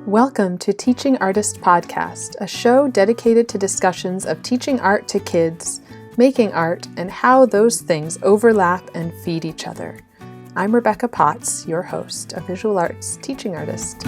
Welcome to Teaching Artist Podcast, a show dedicated to discussions of teaching art to kids, making art, and how those things overlap and feed each other. I'm Rebecca Potts, your host, a visual arts teaching artist.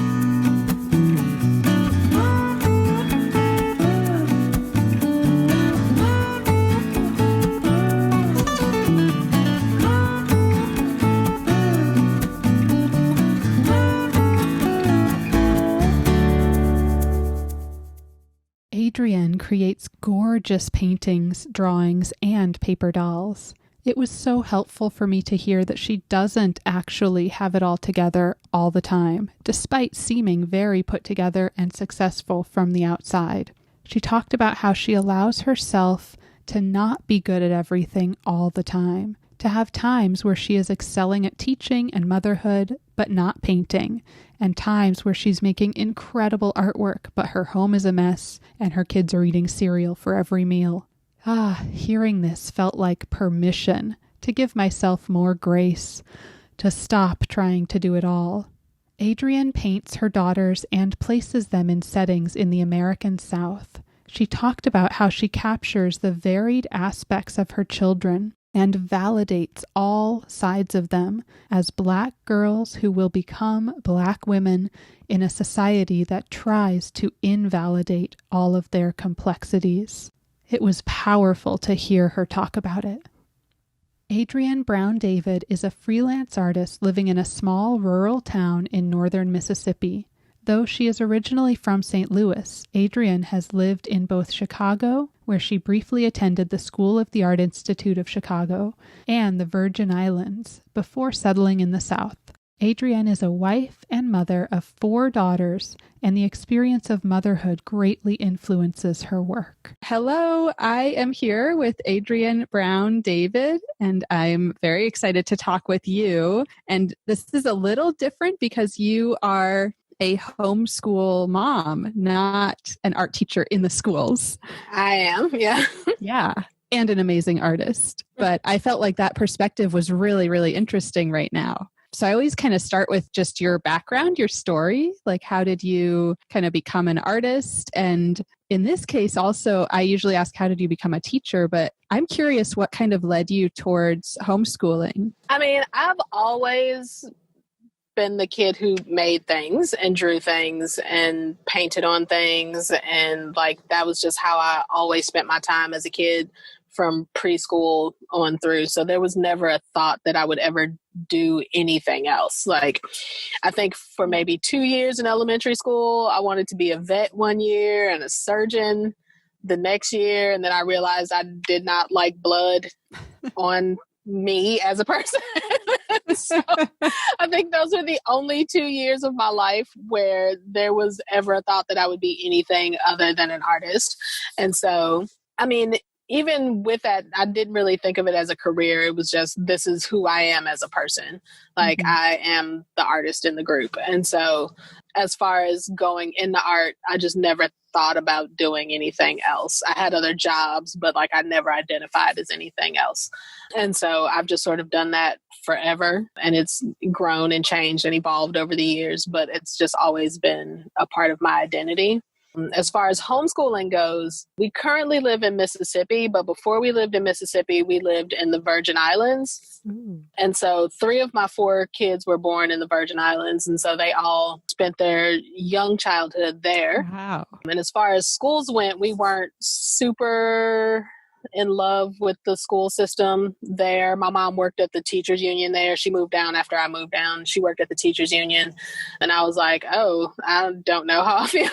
Adrienne creates gorgeous paintings, drawings, and paper dolls. It was so helpful for me to hear that she doesn't actually have it all together all the time, despite seeming very put together and successful from the outside. She talked about how she allows herself to not be good at everything all the time, to have times where she is excelling at teaching and motherhood, but not painting, and times where she's making incredible artwork, but her home is a mess and her kids are eating cereal for every meal. Hearing this felt like permission to give myself more grace, to stop trying to do it all. Adrienne paints her daughters and places them in settings in the American South. She talked about how she captures the varied aspects of her children and validates all sides of them as Black girls who will become Black women in a society that tries to invalidate all of their complexities. It was powerful to hear her talk about it. Adrienne Brown-David is a freelance artist living in a small rural town in northern Mississippi. Though she is originally from St. Louis, Adrienne has lived in both Chicago, where she briefly attended the School of the Art Institute of Chicago, and the Virgin Islands, before settling in the South. Adrienne is a wife and mother of 4 daughters, and the experience of motherhood greatly influences her work. Hello, I am here with Adrienne Brown-David, and I'm very excited to talk with you. And this is a little different because you are a homeschool mom, not an art teacher in the schools. I am, yeah. Yeah, and an amazing artist. But I felt like that perspective was really, really interesting right now. So I always kind of start with just your background, your story, like how did you kind of become an artist? And in this case also, I usually ask, how did you become a teacher? But I'm curious what kind of led you towards homeschooling? I mean, I've always been the kid who made things and drew things and painted on things. And like, that was just how I always spent my time as a kid from preschool on through. So there was never a thought that I would ever do anything else. Like, I think for maybe 2 years in elementary school, I wanted to be a vet one year and a surgeon the next year. And then I realized I did not like blood on me as a person. So I think those are the only 2 years of my life where there was ever a thought that I would be anything other than an artist. And so, I mean, even with that, I didn't really think of it as a career. It was just, this is who I am as a person. Like, I am the artist in the group. And so as far as going into art, I just never thought about doing anything else. I had other jobs, but like, I never identified as anything else. And so I've just sort of done that forever, and it's grown and changed and evolved over the years, but it's just always been a part of my identity. As far as homeschooling goes, we currently live in Mississippi, but before we lived in Mississippi, we lived in the Virgin Islands. Ooh. And so 3 of my 4 kids were born in the Virgin Islands. And so they all spent their young childhood there. Wow. And as far as schools went, we weren't super in love with the school system there. My mom worked at the teachers union there. She moved down after I moved down. She worked at the teachers union. And I was like, oh, I don't know how I feel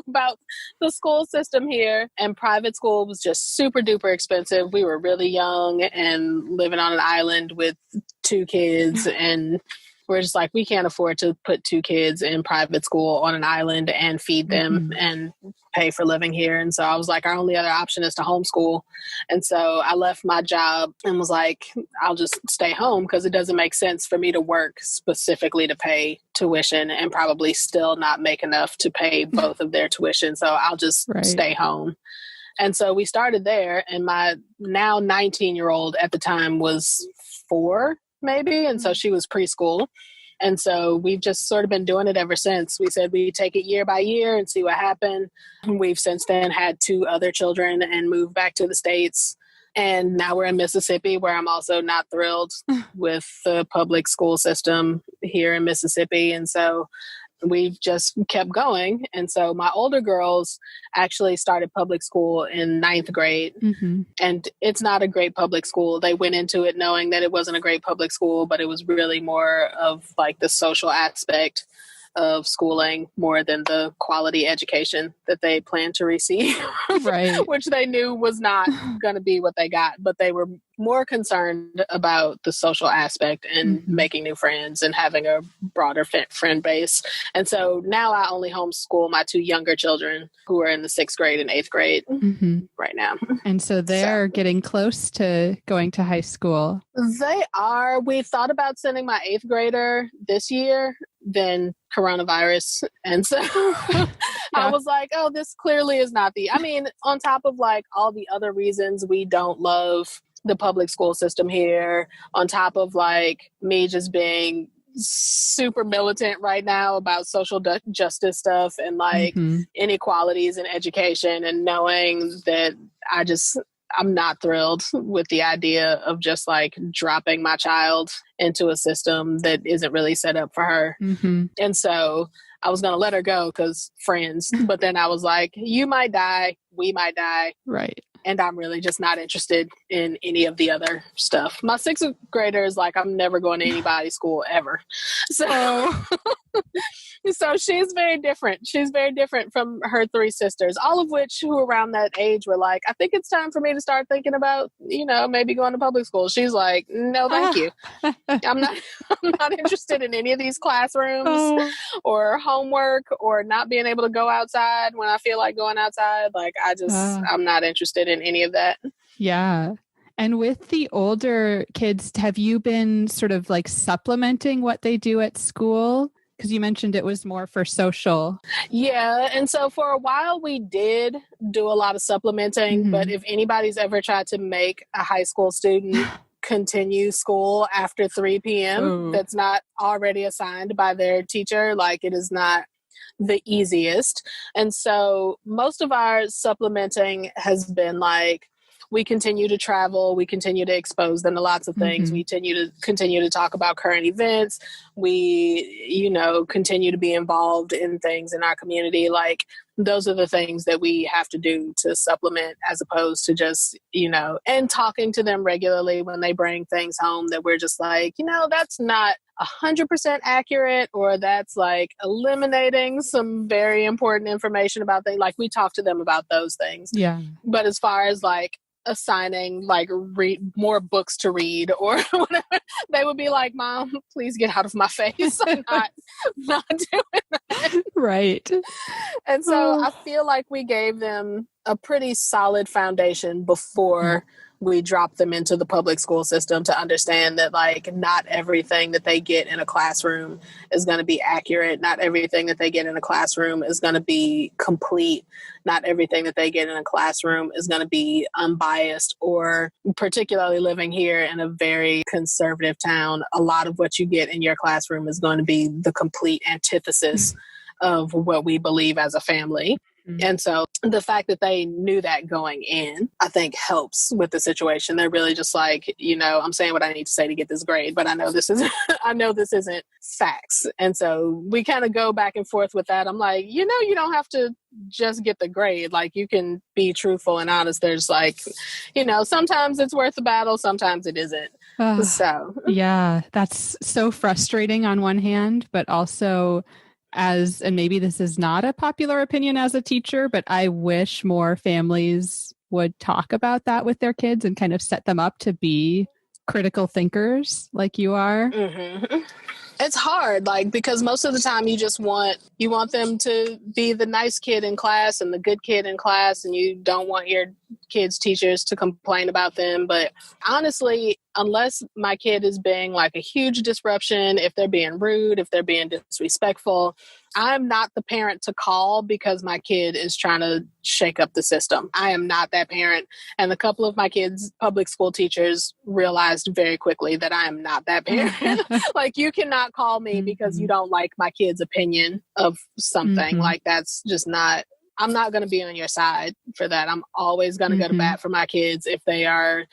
about the school system here. And private school was just super duper expensive. We were really young and living on an island with 2 kids, and we're just like, we can't afford to put 2 kids in private school on an island and feed them and pay for living here. And so I was like, our only other option is to homeschool. And so I left my job and was like, I'll just stay home because it doesn't make sense for me to work specifically to pay tuition and probably still not make enough to pay both of their tuition. So I'll just stay home. And so we started there, and my now 19-year-old at the time was 4 maybe. And so she was preschool. And so we've just sort of been doing it ever since. We said we'd take it year by year and see what happened. We've since then had 2 other children and moved back to the States. And now we're in Mississippi, where I'm also not thrilled with the public school system here in Mississippi. And so we've just kept going. And so my older girls actually started public school in 9th grade. Mm-hmm. And it's not a great public school. They went into it knowing that it wasn't a great public school, but it was really more of like the social aspect of schooling more than the quality education that they planned to receive, right? Which they knew was not going to be what they got, but they were more concerned about the social aspect and mm-hmm. making new friends and having a broader friend base. And so now I only homeschool my 2 younger children who are in the 6th grade and 8th grade mm-hmm. right now. And so they're getting close to going to high school. They are. We thought about sending my 8th grader this year, then coronavirus. And so I was like, oh, this clearly is not on top of like all the other reasons we don't love the public school system here, on top of like me just being super militant right now about social justice stuff and like mm-hmm. inequalities in education, and knowing that I'm not thrilled with the idea of just like dropping my child into a system that isn't really set up for her. Mm-hmm. And so I was going to let her go because friends, but then I was like, you might die, we might die. Right. And I'm really just not interested in any of the other stuff. My 6th grader is like, I'm never going to anybody's school ever. So, so she's very different. She's very different from her 3 sisters, all of which who around that age were like, I think it's time for me to start thinking about, maybe going to public school. She's like, no, thank you. I'm not interested in any of these classrooms or homework or not being able to go outside when I feel like going outside. Like I'm not interested in any of that. Yeah. And with the older kids, have you been sort of like supplementing what they do at school? Because you mentioned it was more for social. Yeah. And so for a while we did do a lot of supplementing, mm-hmm. but if anybody's ever tried to make a high school student continue school after 3 p.m. that's not already assigned by their teacher, like it is not the easiest. And so most of our supplementing has been like, we continue to travel, we continue to expose them to lots of things. Mm-hmm. We continue to talk about current events. We, continue to be involved in things in our community. Like those are the things that we have to do to supplement, as opposed to just, and talking to them regularly when they bring things home that we're just like, that's not 100% accurate, or that's like eliminating some very important information about things. Like we talk to them about those things. Yeah. But as far as like assigning like more books to read or whatever, they would be like, Mom, please get out of my face. I'm not doing that. Right. And so I feel like we gave them a pretty solid foundation before we drop them into the public school system, to understand that like not everything that they get in a classroom is going to be accurate. Not everything that they get in a classroom is going to be complete. Not everything that they get in a classroom is going to be unbiased, or particularly living here in a very conservative town, a lot of what you get in your classroom is going to be the complete antithesis of what we believe as a family. And so the fact that they knew that going in, I think helps with the situation. They're really just like, I'm saying what I need to say to get this grade, but I know this isn't facts. And so we kind of go back and forth with that. I'm like, you don't have to just get the grade. Like you can be truthful and honest. There's like, sometimes it's worth the battle. Sometimes it isn't. Yeah, that's so frustrating on one hand, but also and maybe this is not a popular opinion as a teacher, but I wish more families would talk about that with their kids and kind of set them up to be critical thinkers like you are. Mm-hmm. It's hard, because most of the time you want them to be the nice kid in class and the good kid in class, and you don't want your kids' teachers to complain about them. But honestly, unless my kid is being like a huge disruption, if they're being rude, if they're being disrespectful, I'm not the parent to call because my kid is trying to shake up the system. I am not that parent. And a couple of my kids' public school teachers realized very quickly that I am not that parent. Like you cannot not call me because you don't like my kid's opinion of something. Like, that's just not, I'm not going to be on your side for that. I'm always going to go to bat for my kids if they are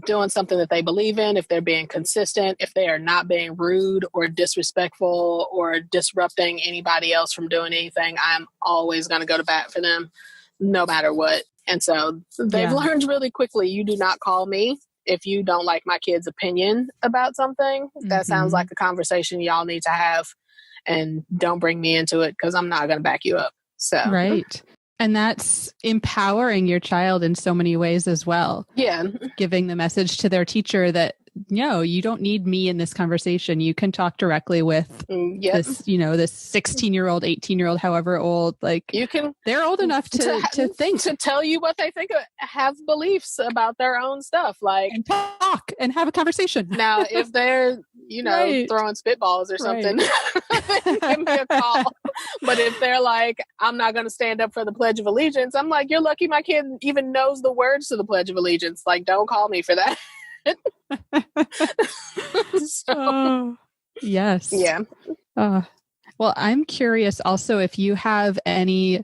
doing something that they believe in, if they're being consistent, if they are not being rude or disrespectful or disrupting anybody else from doing anything. I'm always going to go to bat for them no matter what. And so they've learned really quickly, you do not call me if you don't like my kid's opinion about something. That sounds like a conversation y'all need to have, and don't bring me into it because I'm not going to back you up. So right. And that's empowering your child in so many ways as well. Yeah. Giving the message to their teacher that, no, you don't need me in this conversation. You can talk directly with this, this 16-year-old, 18-year-old, however old, like you can, they're old enough to think, to tell you what they think, have beliefs about their own stuff, like, and talk and have a conversation. Now, if they're, throwing spitballs or something, then give me a call. But if they're like, I'm not going to stand up for the Pledge of Allegiance, I'm like, you're lucky my kid even knows the words to the Pledge of Allegiance. Like, don't call me for that. Yes. Yeah. Well, I'm curious also if you have any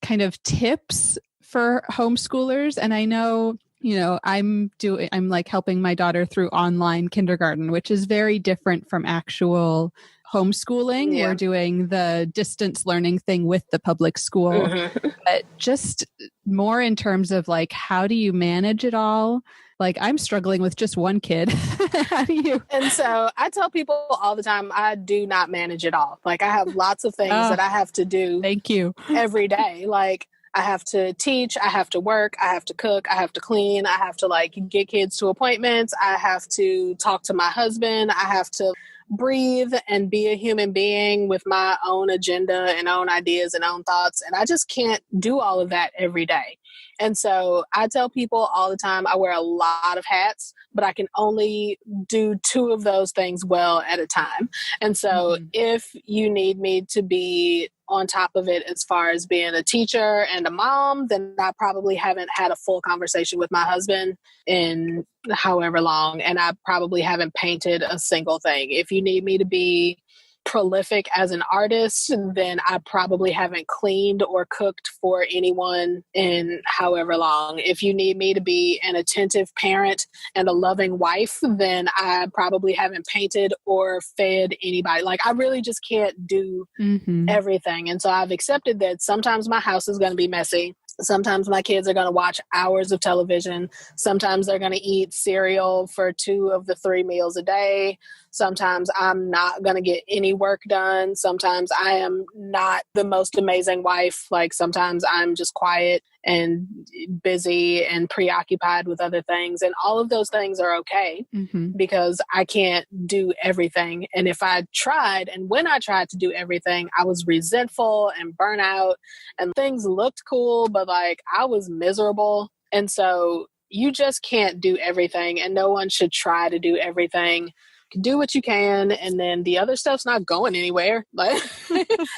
kind of tips for homeschoolers. And I know, I'm like helping my daughter through online kindergarten, which is very different from actual homeschooling. Yeah. We're doing the distance learning thing with the public school, but just more in terms of like, how do you manage it all? Like, I'm struggling with just one kid. How do you? And so I tell people all the time, I do not manage it all. Like, I have lots of things that I have to do. Thank you. Every day. Like, I have to teach, I have to work, I have to cook, I have to clean, I have to like get kids to appointments, I have to talk to my husband, I have to breathe and be a human being with my own agenda and own ideas and own thoughts. And I just can't do all of that every day. And so I tell people all the time, I wear a lot of hats, but I can only do 2 of those things well at a time. And so if you need me to be on top of it as far as being a teacher and a mom, then I probably haven't had a full conversation with my husband in however long, and I probably haven't painted a single thing. If you need me to be prolific as an artist, then I probably haven't cleaned or cooked for anyone in however long. If you need me to be an attentive parent and a loving wife, then I probably haven't painted or fed anybody. Like, I really just can't do everything. And so I've accepted that sometimes my house is going to be messy. Sometimes my kids are going to watch hours of television. Sometimes they're going to eat cereal for 2 of the 3 meals a day. Sometimes I'm not going to get any work done. Sometimes I am not the most amazing wife. Like, sometimes I'm just quiet and busy and preoccupied with other things. And all of those things are okay because I can't do everything. And if I tried, and when I tried to do everything, I was resentful and burnt out, and things looked cool, but like I was miserable. And so you just can't do everything, and no one should try to do everything. Do what you can, and then the other stuff's not going anywhere. Like,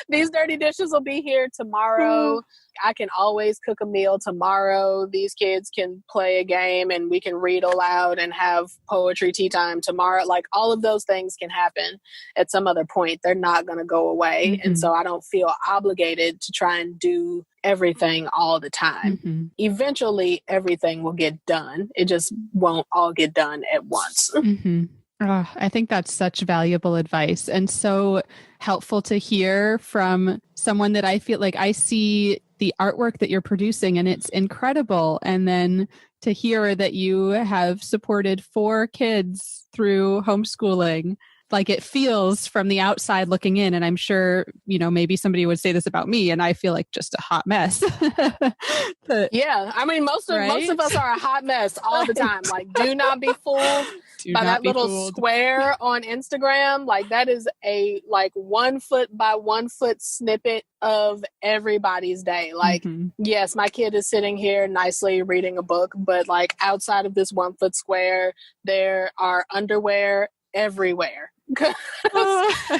these dirty dishes will be here tomorrow. I can always cook a meal tomorrow. These kids can play a game, and we can read aloud and have poetry tea time tomorrow. Like, all of those things can happen at some other point. They're not going to go away. And so I don't feel obligated to try and do everything all the time. Eventually, everything will get done. It just won't all get done at once. Oh, I think that's such valuable advice, and so helpful to hear from someone that I feel like I see the artwork that you're producing, and it's incredible. And then to hear that you have supported 4 kids through homeschooling, like, it feels from the outside looking in, and I'm sure, maybe somebody would say this about me, and I feel like just a hot mess. Yeah. I mean, most of us are a hot mess all the time. Like, do not be fooled by that little square on Instagram. Like, that is a 1 foot by 1 foot snippet of everybody's day. Like, yes, my kid is sitting here nicely reading a book, but like, outside of this 1 foot square, there are underwear everywhere. because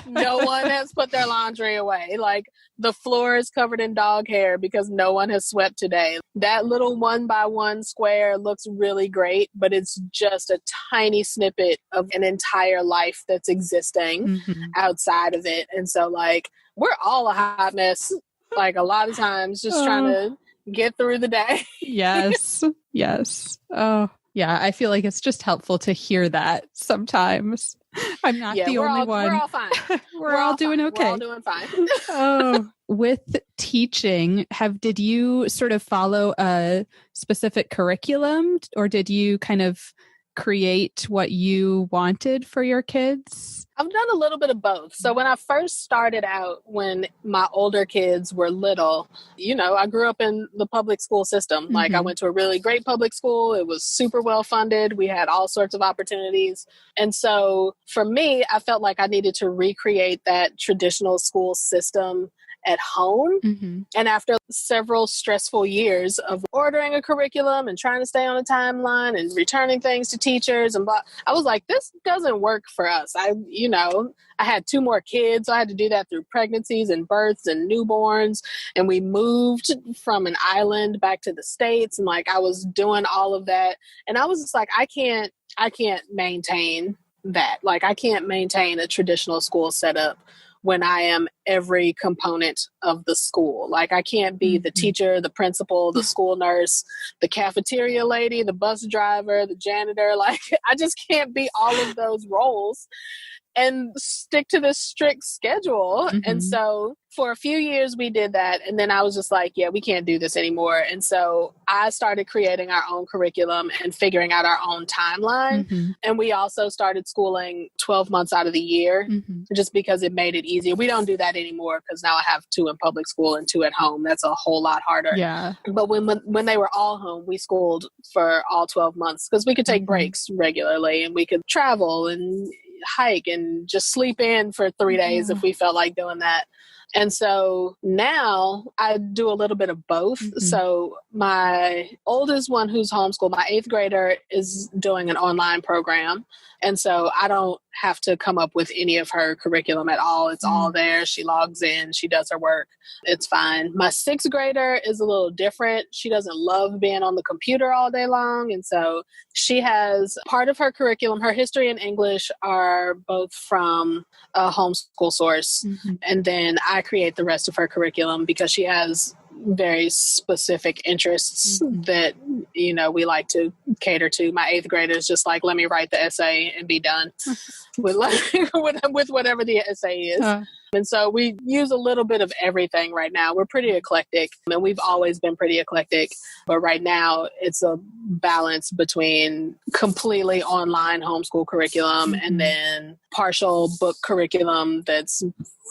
no one has put their laundry away. Like, the floor is covered in dog hair because no one has swept today. That little 1x1 square looks really great, but it's just a tiny snippet of an entire life that's existing outside of it. And so, like, we're all a hot mess, like, a lot of times, just trying to get through the day. Yes. Oh, yeah. I feel like it's just helpful to hear that sometimes. I'm not the only one. We're all fine. We're all doing fine. okay. We're all doing fine. Oh, with teaching, did you sort of follow a specific curriculum, or did you kind of create what you wanted for your kids? I've done a little bit of both. So when I first started out, when my older kids were little, I grew up in the public school system. Like, I went to a really great public school. It was super well funded. We had all sorts of opportunities. And so for me, I felt like I needed to recreate that traditional school system at home. And after several stressful years of ordering a curriculum and trying to stay on a timeline and returning things to teachers and blah, I was like, this doesn't work for us. I had 2 more kids, so I had to do that through pregnancies and births and newborns. And we moved from an island back to the States, and like, I was doing all of that. And I was just like, I can't maintain that. Like, I can't maintain a traditional school setup when I am every component of the school. Like, I can't be the teacher, the principal, the school nurse, the cafeteria lady, the bus driver, the janitor. Like, I just can't be all of those roles and stick to this strict schedule. And so for a few years we did that. And then I was just like, yeah, we can't do this anymore. And so I started creating our own curriculum and figuring out our own timeline. And we also started schooling 12 months out of the year, just because it made it easier. We don't do that anymore because now I have 2 in public school and 2 at home. That's a whole lot harder. Yeah. But when they were all home, we schooled for all 12 months because we could take breaks regularly, and we could travel and hike and just sleep in for 3 days if we felt like doing that. And so now I do a little bit of both. So my oldest one, who's homeschooled, my 8th grader, is doing an online program. And so I don't have to come up with any of her curriculum at all. It's all there. She logs in, she does her work. It's fine. My 6th grader is a little different. She doesn't love being on the computer all day long. And so she has part of her curriculum. Her history and English are both from a homeschool source. And then I create the rest of her curriculum because she has very specific interests that, we like to cater to. My 8th grader is just like, let me write the essay and be done with whatever the essay is. And so we use a little bit of everything right now. We're pretty eclectic, and we've always been pretty eclectic. But right now it's a balance between completely online homeschool curriculum and then partial book curriculum that's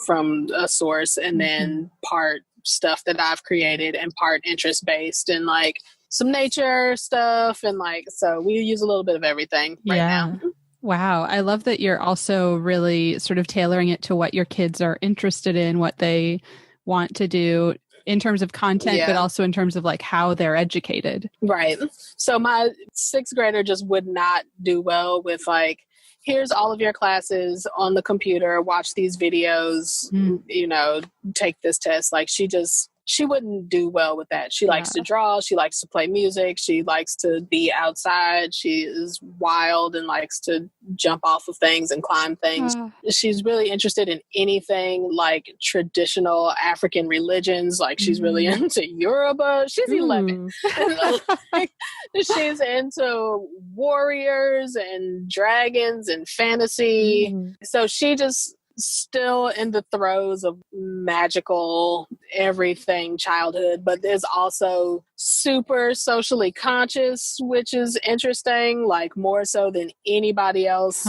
from a source, and then part stuff that I've created and part interest-based, and like some nature stuff. And like, so we use a little bit of everything right now. Wow. I love that you're also really sort of tailoring it to what your kids are interested in, what they want to do in terms of content, but also in terms of like how they're educated. Right. So my 6th grader just would not do well with like, here's all of your classes on the computer, watch these videos, take this test. Like, she wouldn't do well with that. She likes to draw. She likes to play music. She likes to be outside. She is wild and likes to jump off of things and climb things. She's really interested in anything like traditional African religions. Like, she's really into Yoruba. She's 11. Like, she's into warriors and dragons and fantasy. So she just still in the throes of magical everything childhood, but is also super socially conscious, which is interesting, like more so than anybody else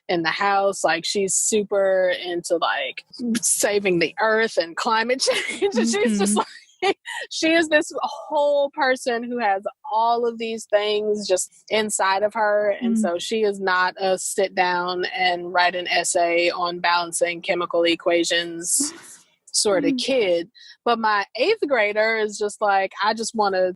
in the house. Like, she's super into like saving the earth and climate change. And she's just like, she is this whole person who has all of these things just inside of her. And so she is not a sit down and write an essay on balancing chemical equations sort of kid, But my eighth grader is just like, I just want to,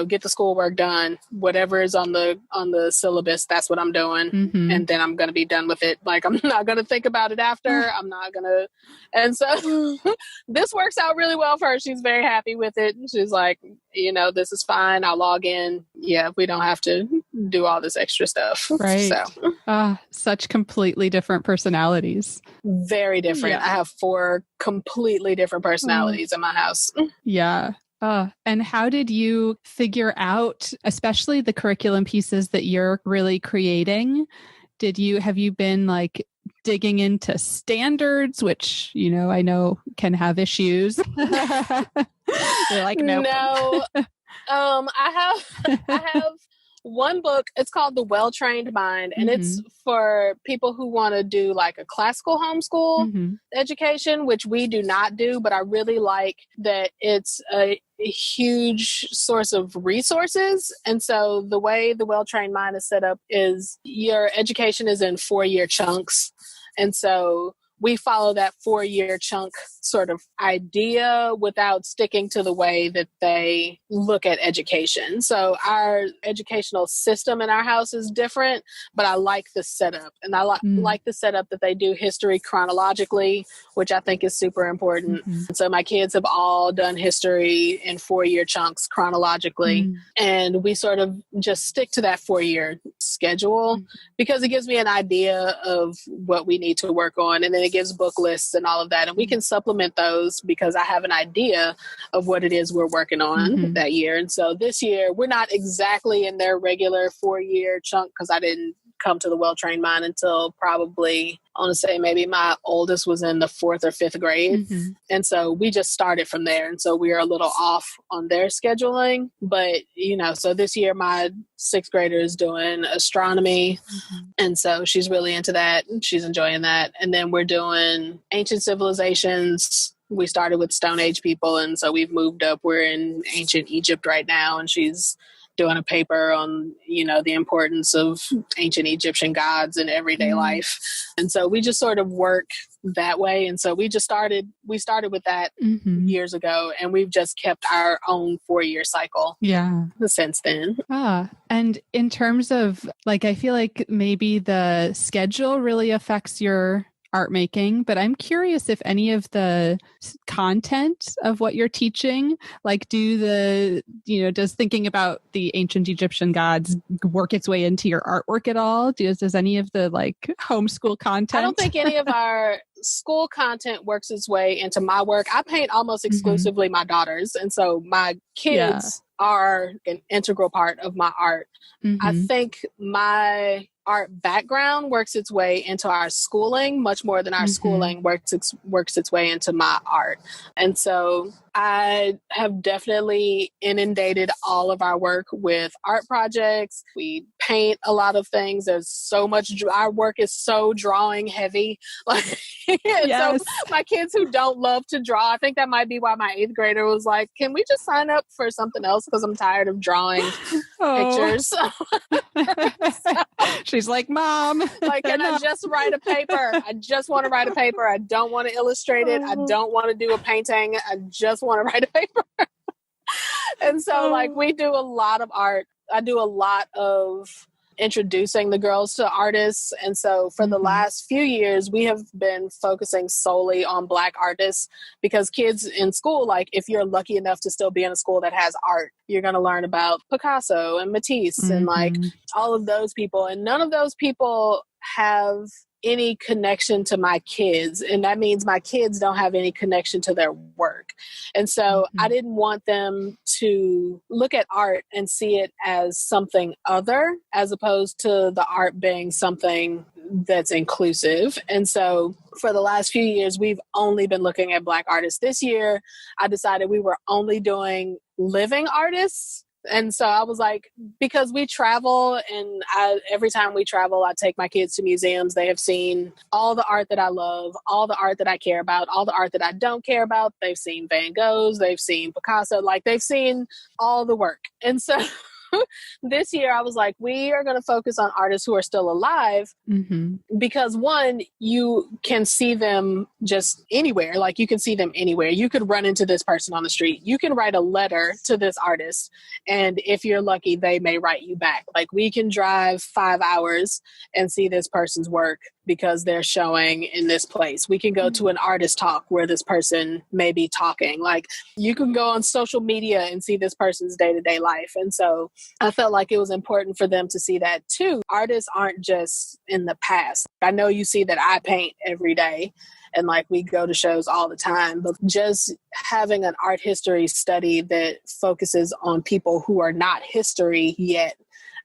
get the schoolwork done. Whatever is on the syllabus, that's what I'm doing. And then I'm going to be done with it. Like, I'm not going to think about it after. I'm not going to. And so this works out really well for her. She's very happy with it. She's like, this is fine. I'll log in. Yeah, we don't have to do all this extra stuff. Right. So. Such completely different personalities. Very different. Yeah. I have 4 completely different personalities in my house. Yeah. And how did you figure out, especially the curriculum pieces that you're really creating? Have you been like digging into standards, which, I know can have issues? You're like, nope. No. I have one book. It's called The Well-Trained Mind, and it's for people who want to do like a classical homeschool education, which we do not do, but I really like that it's a huge source of resources. And so the way The Well-Trained Mind is set up is your education is in 4-year chunks. And so we follow that 4-year chunk sort of idea without sticking to the way that they look at education. So our educational system in our house is different, but I like the setup. And I like the setup that they do history chronologically, which I think is super important. And so my kids have all done history in 4-year chunks chronologically. And we sort of just stick to that 4-year schedule because it gives me an idea of what we need to work on. And then it gives book lists and all of that. And we can supplement those because I have an idea of what it is we're working on that year. And so this year, we're not exactly in their regular 4-year chunk because I didn't come to the Well-Trained Mind until probably, I want to say maybe my oldest was in the 4th or 5th grade. And so we just started from there. And so we are a little off on their scheduling. But, so this year my 6th grader is doing astronomy. And so she's really into that. She's enjoying that. And then we're doing ancient civilizations. We started with Stone Age people. And so we've moved up. We're in ancient Egypt right now. And she's doing a paper on, the importance of ancient Egyptian gods in everyday life. And so we just sort of work that way. And so we started with that years ago, and we've just kept our own 4-year cycle since then. And in terms of like, I feel like maybe the schedule really affects your art making, but I'm curious if any of the content of what you're teaching, like does thinking about the ancient Egyptian gods work its way into your artwork at all? Does any of the like homeschool content? I don't think any of our school content works its way into my work. I paint almost exclusively my daughters. And so my kids are an integral part of my art. I think my art background works its way into our schooling much more than our schooling works its way into my art. And so I have definitely inundated all of our work with art projects. We paint a lot of things. There's so much, our work is so drawing heavy. So my kids who don't love to draw, I think that might be why my 8th grader was like, can we just sign up for something else? Because I'm tired of drawing pictures. She's like, Mom, can I just write a paper? I just want to write a paper. I don't want to illustrate it. I don't want to do a painting. I just want to write a paper. And so we do a lot of art. I do a lot of introducing the girls to artists. And so for the last few years, we have been focusing solely on Black artists because kids in school, like if you're lucky enough to still be in a school that has art, you're going to learn about Picasso and Matisse and like all of those people. And none of those people have any connection to my kids. And that means my kids don't have any connection to their work. And so I didn't want them to look at art and see it as something other, as opposed to the art being something that's inclusive. And so for the last few years, we've only been looking at Black artists. This year, I decided we were only doing living artists. And so I was like, because we travel and every time we travel, I take my kids to museums. They have seen all the art that I love, all the art that I care about, all the art that I don't care about. They've seen Van Goghs, they've seen Picasso, like they've seen all the work. And so this year I was like, we are going to focus on artists who are still alive, because one, you can see them just anywhere. Like you can see them anywhere. You could run into this person on the street. You can write a letter to this artist, and if you're lucky, they may write you back. Like we can drive 5 hours and see this person's work because they're showing in this place. We can go to an artist talk where this person may be talking. Like you can go on social media and see this person's day-to-day life. And so I felt like it was important for them to see that too. Artists aren't just in the past. I know you see that I paint every day and like we go to shows all the time, but just having an art history study that focuses on people who are not history yet,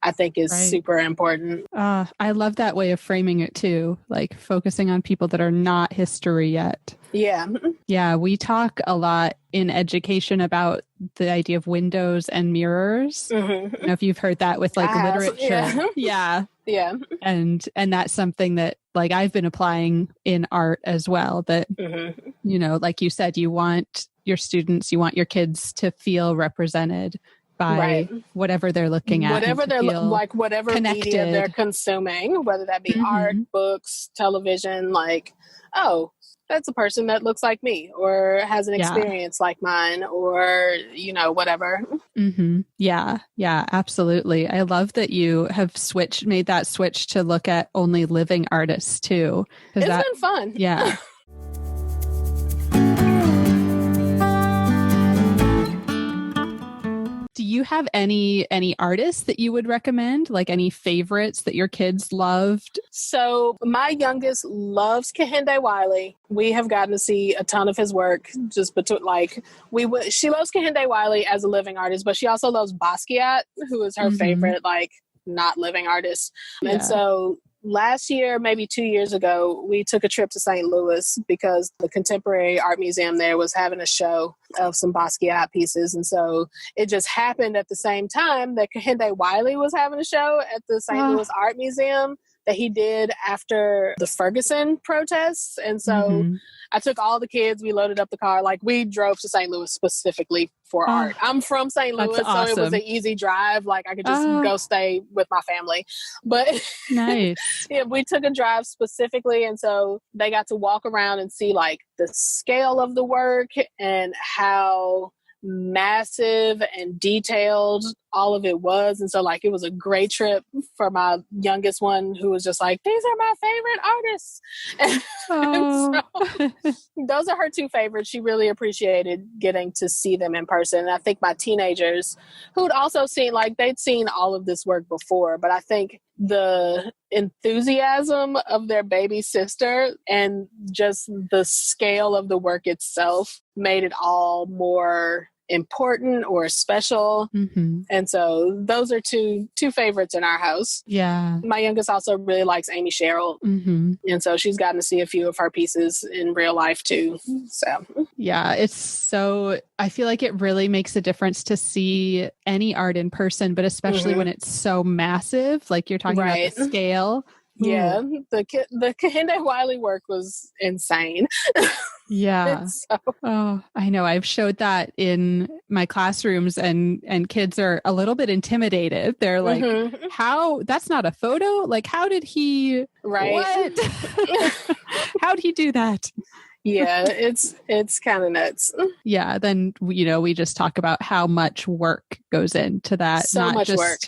I think is super important. I love that way of framing it too, like focusing on people that are not history yet. Yeah. Yeah, we talk a lot in education about the idea of windows and mirrors. I don't know if you've heard that with like literature. Yeah. And that's something that like I've been applying in art as well, that, you know, like you said, you want your students, you want your kids to feel represented by whatever they're looking at. Whatever they're like, whatever connected. Media they're consuming, whether that be art, books, television, like, oh, that's a person that looks like me or has an experience like mine or, you know, whatever. Yeah, absolutely. I love that you have made that switch to look at only living artists too. It's been fun. Yeah. Do you have any artists that you would recommend? Like any favorites that your kids loved? So my youngest loves Kehinde Wiley. We have gotten to see a ton of his work. Just between she loves Kehinde Wiley as a living artist, but she also loves Basquiat, who is her favorite like not living artist. And so last year, maybe 2 years ago, we took a trip to St. Louis because the Contemporary Art Museum there was having a show of some Basquiat pieces. And so it just happened at the same time that Kehinde Wiley was having a show at the St. Louis Art Museum that he did after the Ferguson protests. And so I took all the kids, we loaded up the car, like we drove to St. Louis specifically for art. I'm from St. Louis, so it was an easy drive. Like I could just go stay with my family. But nice. Yeah, we took a drive specifically. And so they got to walk around and see like the scale of the work and how massive and detailed all of it was. And so like it was a great trip for my youngest one who was just like, these are my favorite artists. And so those are her two favorites. She really appreciated getting to see them in person. And I think my teenagers who'd also seen like they'd seen all of this work before, but I think the enthusiasm of their baby sister and just the scale of the work itself made it all more important or special. And so those are two favorites in our house. Yeah. My youngest also really likes Amy Sherrill. And so she's gotten to see a few of her pieces in real life too. So yeah, I feel like it really makes a difference to see any art in person, but especially when it's so massive, like you're talking about the scale. Yeah, the Kehinde Wiley work was insane. Yeah. I know. I've showed that in my classrooms and kids are a little bit intimidated. They're like, how, that's not a photo? Like, how did he, what? How'd he do that? Yeah, it's kind of nuts. Yeah. Then, we just talk about how much work goes into that. So much work.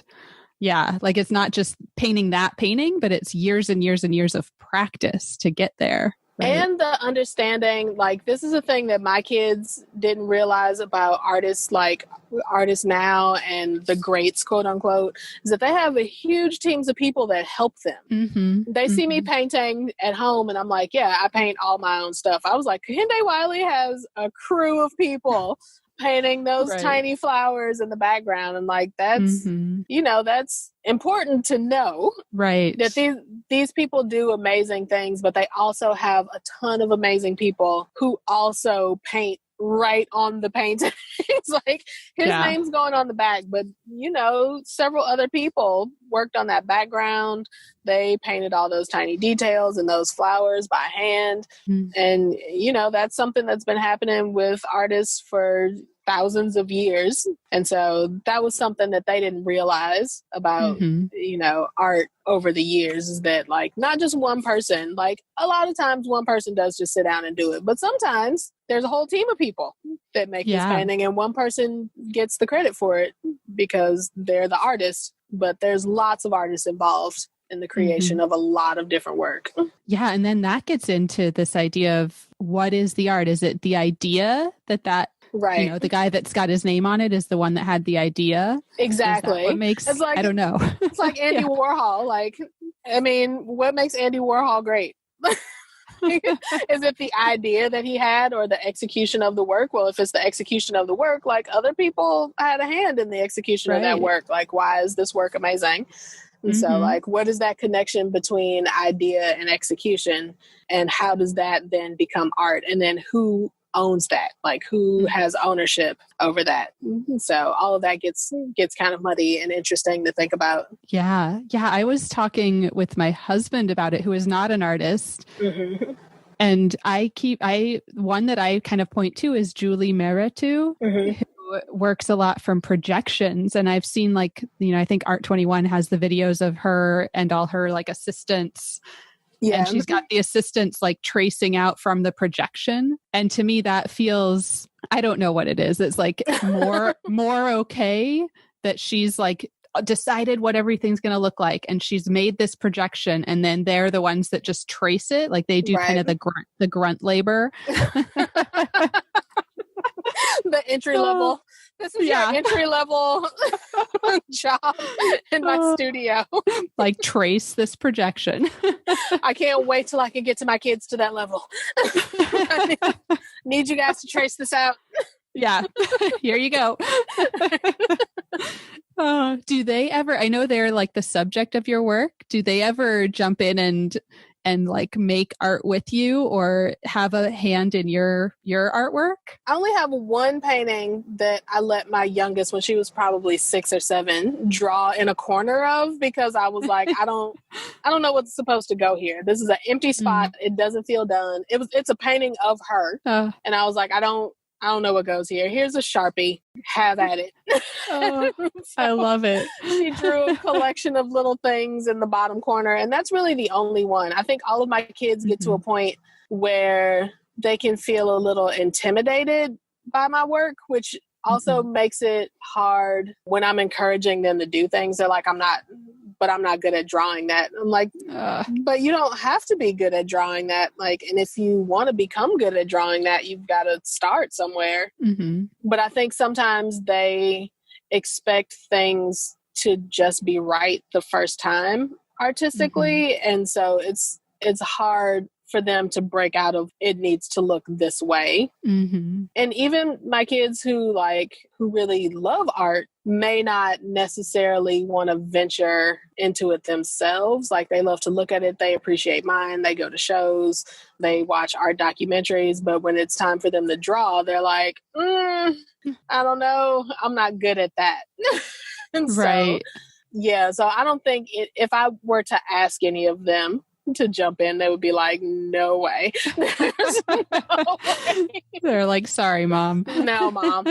Yeah. Like it's not just painting that painting, but it's years and years and years of practice to get there. Right? And the understanding, like this is a thing that my kids didn't realize about artists, like artists now and the greats, quote unquote, is that they have a huge teams of people that help them. They see me painting at home and I'm like, yeah, I paint all my own stuff. I was like, Kehinde Wiley has a crew of people painting those tiny flowers in the background. And like, that's, that's important to know. Right. That these people do amazing things, but they also have a ton of amazing people who also paint right on the painting. It's like his name's going on the back, but several other people worked on that background. They painted all those tiny details and those flowers by hand. And that's something that's been happening with artists for thousands of years. And so that was something that they didn't realize about, art over the years, is that like not just one person, like a lot of times one person does just sit down and do it. But sometimes there's a whole team of people that make this painting, and one person gets the credit for it because they're the artist. But there's lots of artists involved in the creation of a lot of different work. Yeah. And then that gets into this idea of what is the art? Is it the idea that right. The guy that's got his name on it is the one that had the idea? Exactly. What makes, it's like, I don't know. It's like Andy Warhol. Like, I mean, what makes Andy Warhol great? Is it the idea that he had or the execution of the work? Well, if it's the execution of the work, like other people had a hand in the execution of that work. Like, why is this work amazing? And so, like, what is that connection between idea and execution? And how does that then become art? And then who owns that? Like, who has ownership over that? So all of that gets kind of muddy and interesting to think about. Yeah. Yeah. I was talking with my husband about it, who is not an artist. And one that I kind of point to is Julie Meritu, who works a lot from projections. And I've seen like, I think Art21 has the videos of her and all her like assistants. Yeah. And she's got the assistants like tracing out from the projection. And to me, that feels, I don't know what it is. It's like more okay that she's like decided what everything's going to look like. And she's made this projection, and then they're the ones that just trace it. Like they do kind of the grunt labor. The entry level. This is your entry level job in my studio. Like trace this projection. I can't wait till I can get to my kids to that level. Need you guys to trace this out. Yeah. Here you go. Do they ever, I know they're like the subject of your work. Do they ever jump in and like make art with you or have a hand in your artwork? I only have one painting that I let my youngest, when she was probably 6 or 7, draw in a corner of, because I was like, I don't know what's supposed to go here. This is an empty spot. It doesn't feel done. It's a painting of her. And I was like, I don't know what goes here. Here's a Sharpie. Have at it. So I love it. She drew a collection of little things in the bottom corner. And that's really the only one. I think all of my kids get to a point where they can feel a little intimidated by my work, which also makes it hard when I'm encouraging them to do things. They're like, I'm not good at drawing that. I'm like, but you don't have to be good at drawing that. Like, and if you want to become good at drawing that, you've got to start somewhere. But I think sometimes they expect things to just be right the first time artistically. And so it's hard for them to break out of it needs to look this way. And even my kids who really love art may not necessarily want to venture into it themselves. Like they love to look at it. They appreciate mine. They go to shows. They watch art documentaries. But when it's time for them to draw, they're like, I don't know. I'm not good at that. And right. So I don't think if I were to ask any of them to jump in, they would be like, no way. There's no way. They're like, sorry, Mom. No, Mom.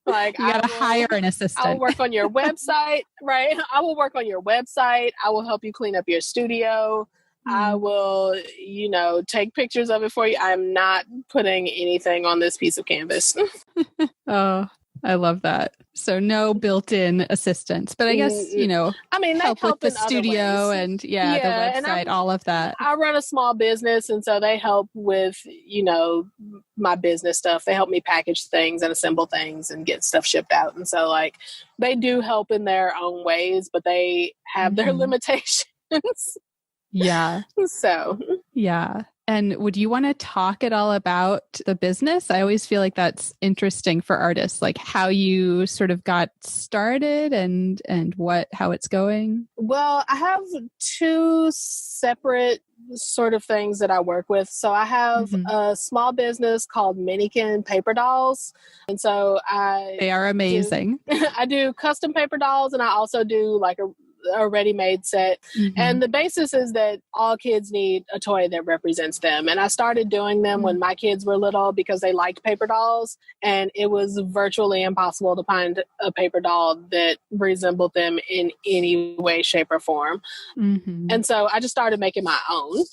Like, you gotta hire an assistant. I will work on your website, right? I will work on your website. I will help you clean up your studio. I will, take pictures of it for you. I'm not putting anything on this piece of canvas. Oh, I love that. So no built-in assistants, but I guess, help with the studio and the website, and all of that. I run a small business, and so they help with, my business stuff. They help me package things and assemble things and get stuff shipped out. And so they do help in their own ways, but they have their limitations. Yeah. So. Yeah. And would you want to talk at all about the business? I always feel like that's interesting for artists, like how you sort of got started and how it's going. Well, I have 2 separate sort of things that I work with. So I have a small business called Minikin Paper Dolls. And so they are amazing. I do custom paper dolls, and I also do like a ready-made set. And the basis is that all kids need a toy that represents them. And I started doing them when my kids were little because they liked paper dolls, and it was virtually impossible to find a paper doll that resembled them in any way, shape, or form. And so I just started making my own.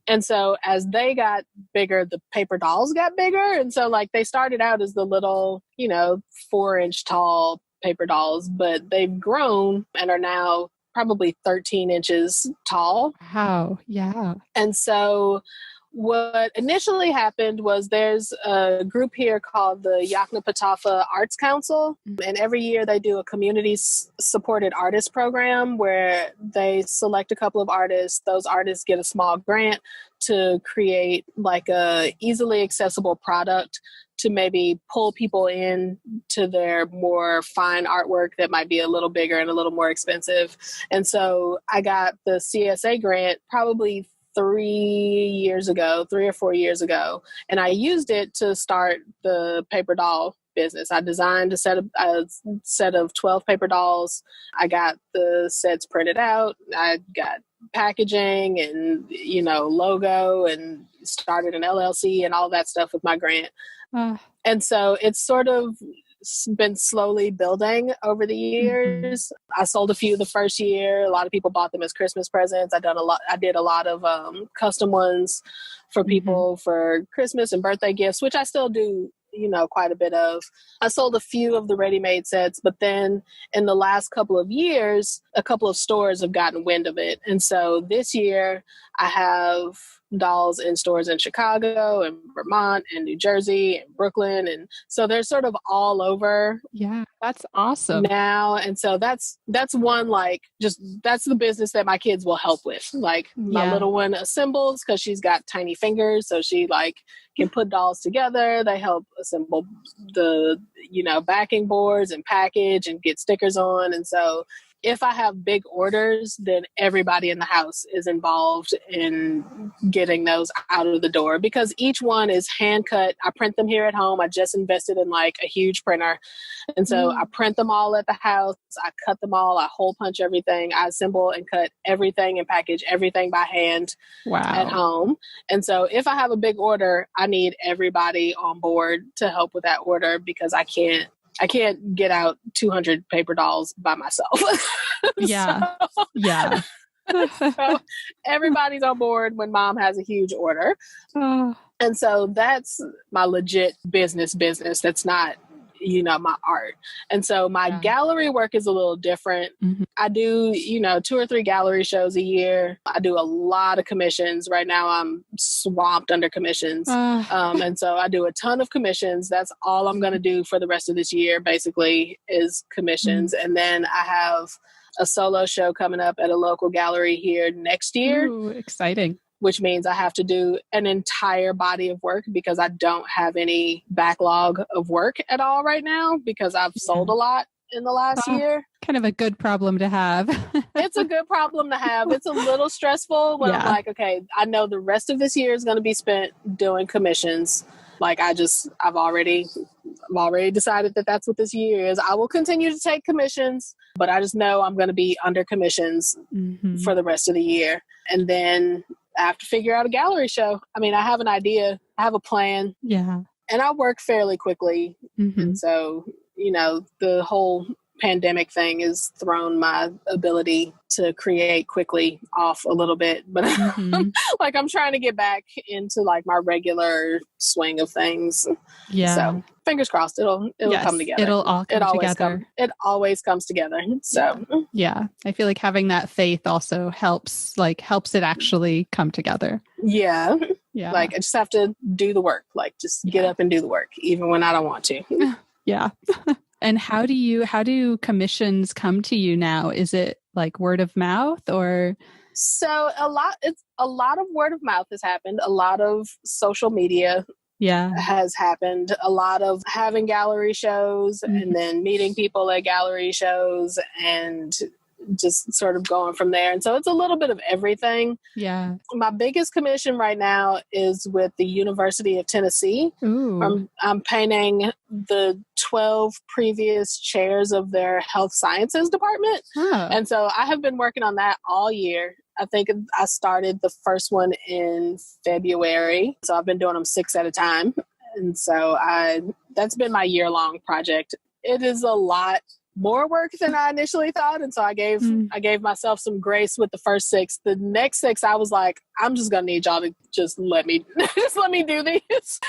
And so as they got bigger, the paper dolls got bigger. And so like they started out as the little, 4-inch tall paper dolls, but they've grown and are now probably 13 inches tall. Wow. Yeah. And so what initially happened was there's a group here called the Yoknapatawpha Arts Council. And every year they do a community supported artist program where they select a couple of artists. Those artists get a small grant to create like a easily accessible product to maybe pull people in to their more fine artwork that might be a little bigger and a little more expensive. And so I got the CSA grant probably 3 or 4 years ago. And I used it to start the paper doll business. I designed a set of 12 paper dolls. I got the sets printed out. I got packaging and, logo, and started an LLC and all that stuff with my grant. And so it's sort of been slowly building over the years. I sold a few the first year. A lot of people bought them as Christmas presents. I did a lot of custom ones for people for Christmas and birthday gifts, which I still do, quite a bit of. I sold a few of the ready-made sets, but then in the last couple of years, a couple of stores have gotten wind of it. And so this year I have dolls in stores in Chicago and Vermont and New Jersey and Brooklyn. And so they're sort of all over. Yeah, that's awesome. Now. And so that's one, that's the business that my kids will help with. Like my little one assembles because she's got tiny fingers. So she can put dolls together. They help assemble the, backing boards and package and get stickers on. And so if I have big orders, then everybody in the house is involved in getting those out of the door because each one is hand cut. I print them here at home. I just invested in a huge printer. And so I print them all at the house. I cut them all. I hole punch everything. I assemble and cut everything and package everything by hand at home. And so if I have a big order, I need everybody on board to help with that order because I can't get out 200 paper dolls by myself. So everybody's on board when mom has a huge order. And so that's my legit business. That's not, my art. And so my gallery work is a little different. I do, 2 or 3 gallery shows a year. I do a lot of commissions. Right now I'm swamped under commissions. And so I do a ton of commissions. That's all I'm going to do for the rest of this year, basically, is commissions. And then I have a solo show coming up at a local gallery here next year. Ooh, exciting. Which means I have to do an entire body of work because I don't have any backlog of work at all right now because I've sold a lot in the last year. Kind of a good problem to have. It's a good problem to have. It's a little stressful when I'm like, okay, I know the rest of this year is going to be spent doing commissions. I've already decided that that's what this year is. I will continue to take commissions, but I just know I'm going to be under commissions for the rest of the year. And then I have to figure out a gallery show. I mean, I have an idea. I have a plan. Yeah. And I work fairly quickly. And so, the whole pandemic thing has thrown my ability to create quickly off a little bit. But I'm trying to get back into my regular swing of things. Yeah. So fingers crossed, it'll come together. It'll all come together. It always comes together. So yeah. I feel like having that faith also helps it actually come together. Yeah. Yeah. I just have to do the work. Just get up and do the work, even when I don't want to. Yeah. And how do commissions come to you now? Is it word of mouth or? So a lot of word of mouth has happened. A lot of social media has happened. A lot of having gallery shows and then meeting people at gallery shows and just sort of going from there. And so it's a little bit of everything. Yeah. My biggest commission right now is with the University of Tennessee. Ooh. I'm painting the 12 previous chairs of their health sciences department. Huh. And so I have been working on that all year. I think I started the first one in February. So I've been doing them 6 at a time. And so that's been my year-long project. It is a lot more work than I initially thought. And so I gave myself some grace with the first 6. The next 6, I was like, I'm just going to need y'all to just let me do these.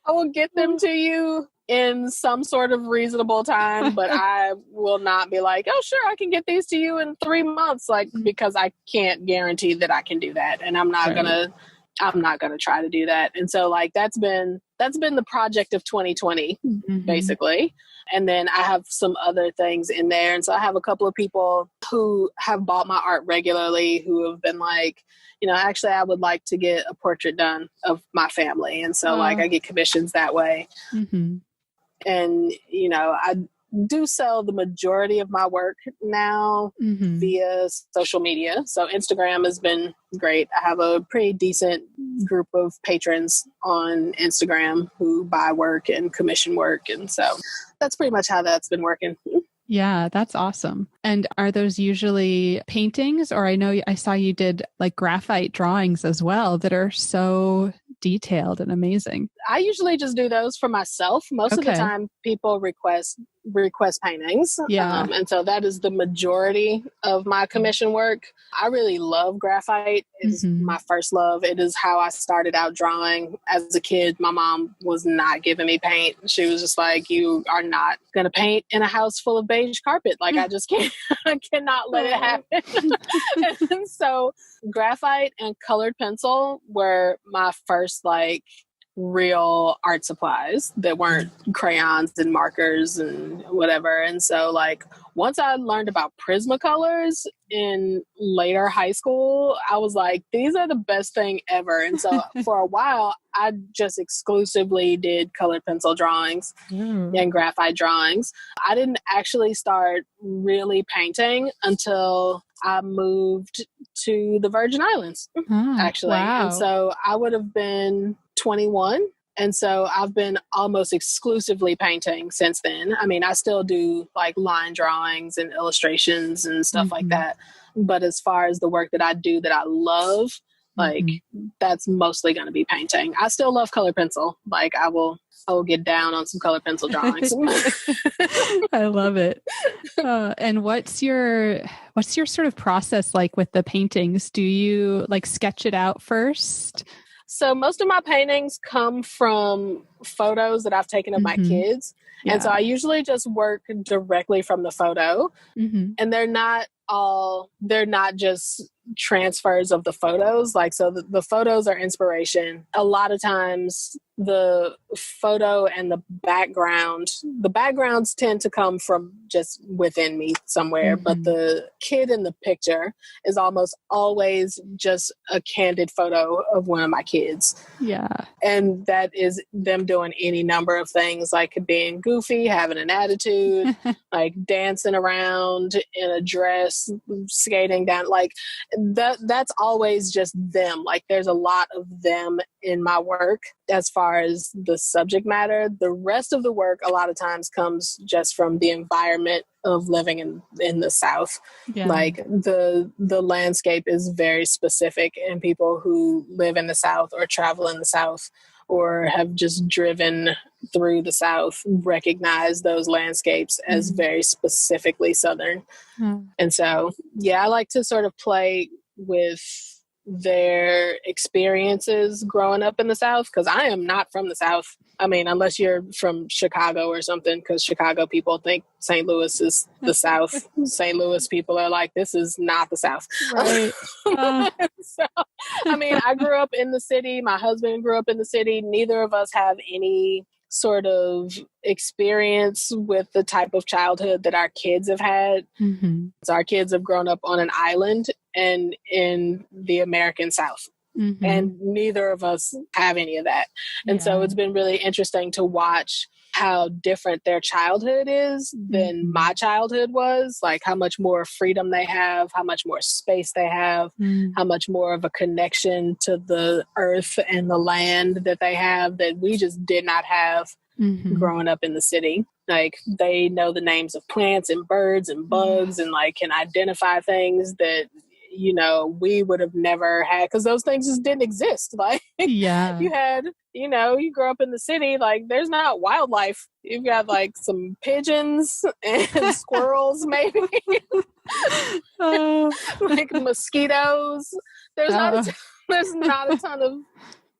I will get them to you in some sort of reasonable time, but I will not be like, oh, sure, I can get these to you in 3 months, because I can't guarantee that I can do that. And I'm not going to try to do that. And so that's been the project of 2020, basically. And then I have some other things in there. And so I have a couple of people who have bought my art regularly who have been like, actually, I would like to get a portrait done of my family. And so I get commissions that way. Mm-hmm. And, I do sell the majority of my work now via social media. So Instagram has been great. I have a pretty decent group of patrons on Instagram who buy work and commission work. And so that's pretty much how that's been working. Yeah, that's awesome. And are those usually paintings? Or I know I saw you did graphite drawings as well that are so detailed and amazing. I usually just do those for myself. Most of the time people request paintings. Yeah. And so that is the majority of my commission work. I really love graphite. It's my first love. It is how I started out drawing. As a kid, my mom was not giving me paint. She was just like, you are not going to paint in a house full of beige carpet. I just can't, I cannot let it happen. And so graphite and colored pencil were my first real art supplies that weren't crayons and markers and whatever. And so once I learned about Prismacolors in later high school, I was like, these are the best thing ever. And so for a while, I just exclusively did colored pencil drawings and graphite drawings. I didn't actually start really painting until I moved to the Virgin Islands, actually. Wow. And so I would have been 21. And so I've been almost exclusively painting since then. I mean, I still do line drawings and illustrations and stuff like that. But as far as the work that I do that I love, that's mostly going to be painting. I still love color pencil. I will get down on some color pencil drawings. I love it. And what's your sort of process like with the paintings? Do you sketch it out first? So most of my paintings come from photos that I've taken of my kids. Yeah. And so I usually just work directly from the photo. And they're not just transfers of the photos. So the photos are inspiration. A lot of times the photo and the backgrounds tend to come from just within me somewhere, but the kid in the picture is almost always just a candid photo of one of my kids. Yeah. And that is them doing any number of things, being goofy, having an attitude, dancing around in a dress, skating down, that's always just them. There's a lot of them in my work as far as the subject matter. The rest of the work a lot of times comes just from the environment of living in the South. Yeah. The landscape is very specific, and people who live in the South or travel in the South or have just driven through the South recognize those landscapes as very specifically Southern. And so, I like to sort of play with their experiences growing up in the South, because I am not from the South. I mean, unless you're from Chicago or something, because Chicago people think St. Louis is the South. St. Louis people are like, this is not the South. Right. So, I mean, I grew up in the city. My husband grew up in the city. Neither of us have any sort of experience with the type of childhood that our kids have had. So our kids have grown up on an island and in the American South. Mm-hmm. And neither of us have any of that. And so it's been really interesting to watch how different their childhood is than my childhood was, like how much more freedom they have, how much more space they have, how much more of a connection to the earth and the land that they have that we just did not have growing up in the city. Like they know the names of plants and birds and bugs and like can identify things that, you know, we would have never had because those things just didn't exist. Like you had, you know, you grow up in the city, like there's not wildlife. You've got like some pigeons and squirrels, maybe like mosquitoes. There's not a ton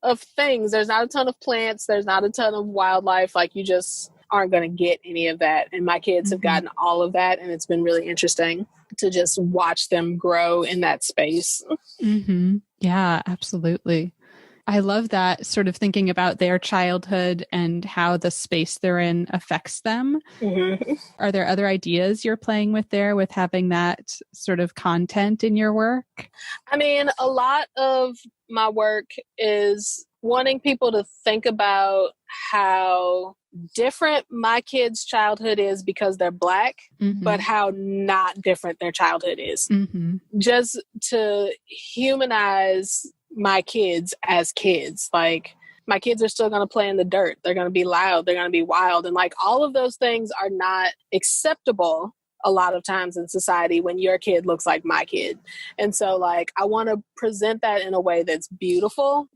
of things. There's not a ton of plants. There's not a ton of wildlife. Like you just aren't going to get any of that. And my kids have gotten all of that. And it's been really interesting to just watch them grow in that space. Yeah, absolutely. I love that, sort of thinking about their childhood and how the space they're in affects them. Are there other ideas you're playing with there with having that sort of content in your work? I mean, a lot of my work is wanting people to think about how different my kids' childhood is because they're Black, but how not different their childhood is. Just to humanize my kids as kids. Like my kids are still going to play in the dirt. They're going to be loud. They're going to be wild. And like all of those things are not acceptable a lot of times in society when your kid looks like my kid. And so like, I want to present that in a way that's beautiful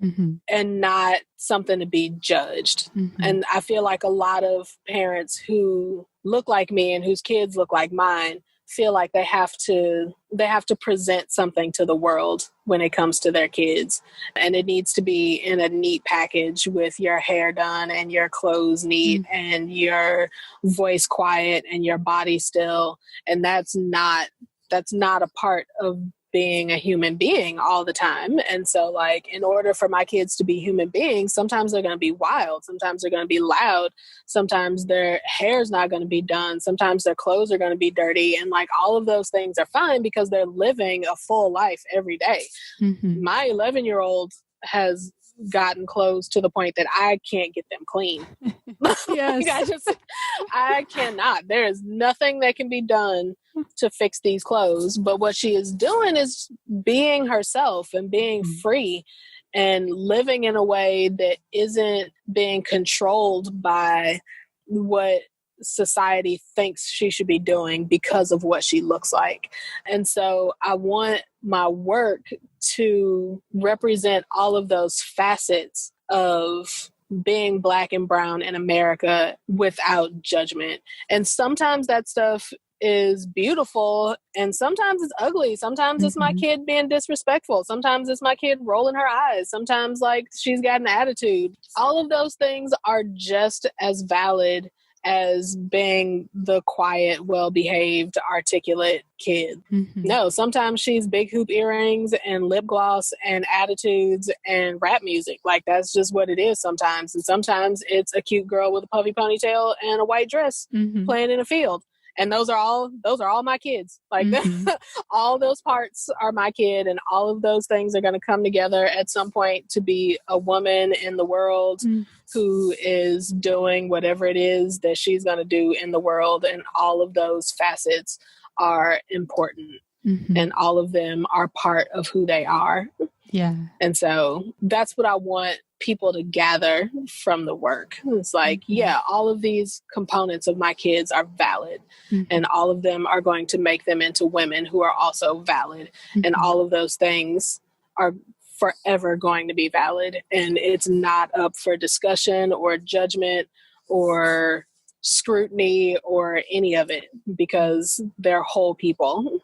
and not something to be judged. And I feel like a lot of parents who look like me and whose kids look like mine feel like they have to present something to the world when it comes to their kids. And it needs to be in a neat package with your hair done and your clothes neat and your voice quiet and your body still. And that's not a part of being a human being all the time. And so like, in order for my kids to be human beings, sometimes they're going to be wild. Sometimes they're going to be loud. Sometimes their hair's not going to be done. Sometimes their clothes are going to be dirty. And like all of those things are fine because they're living a full life every day. My 11-year-old has gotten clothes to the point that I can't get them clean. I cannot. There is nothing that can be done to fix these clothes. But what she is doing is being herself and being free and living in a way that isn't being controlled by what society thinks she should be doing because of what she looks like. And so I want my work to represent all of those facets of being Black and brown in America without judgment. And sometimes that stuff is beautiful and sometimes it's ugly. Sometimes it's my kid being disrespectful. Sometimes it's my kid rolling her eyes. Sometimes like she's got an attitude. All of those things are just as valid as being the quiet, well-behaved, articulate kid. No, sometimes she's big hoop earrings and lip gloss and attitudes and rap music. Like that's just what it is sometimes. And sometimes it's a cute girl with a puffy ponytail and a white dress playing in a field. And those are all my kids. Like all those parts are my kid, and all of those things are going to come together at some point to be a woman in the world who is doing whatever it is that she's going to do in the world. And all of those facets are important, and all of them are part of who they are. Yeah. And so that's what I want people to gather from the work. It's like, yeah, all of these components of my kids are valid, and all of them are going to make them into women who are also valid. And all of those things are forever going to be valid. And it's not up for discussion or judgment or scrutiny or any of it because they're whole people.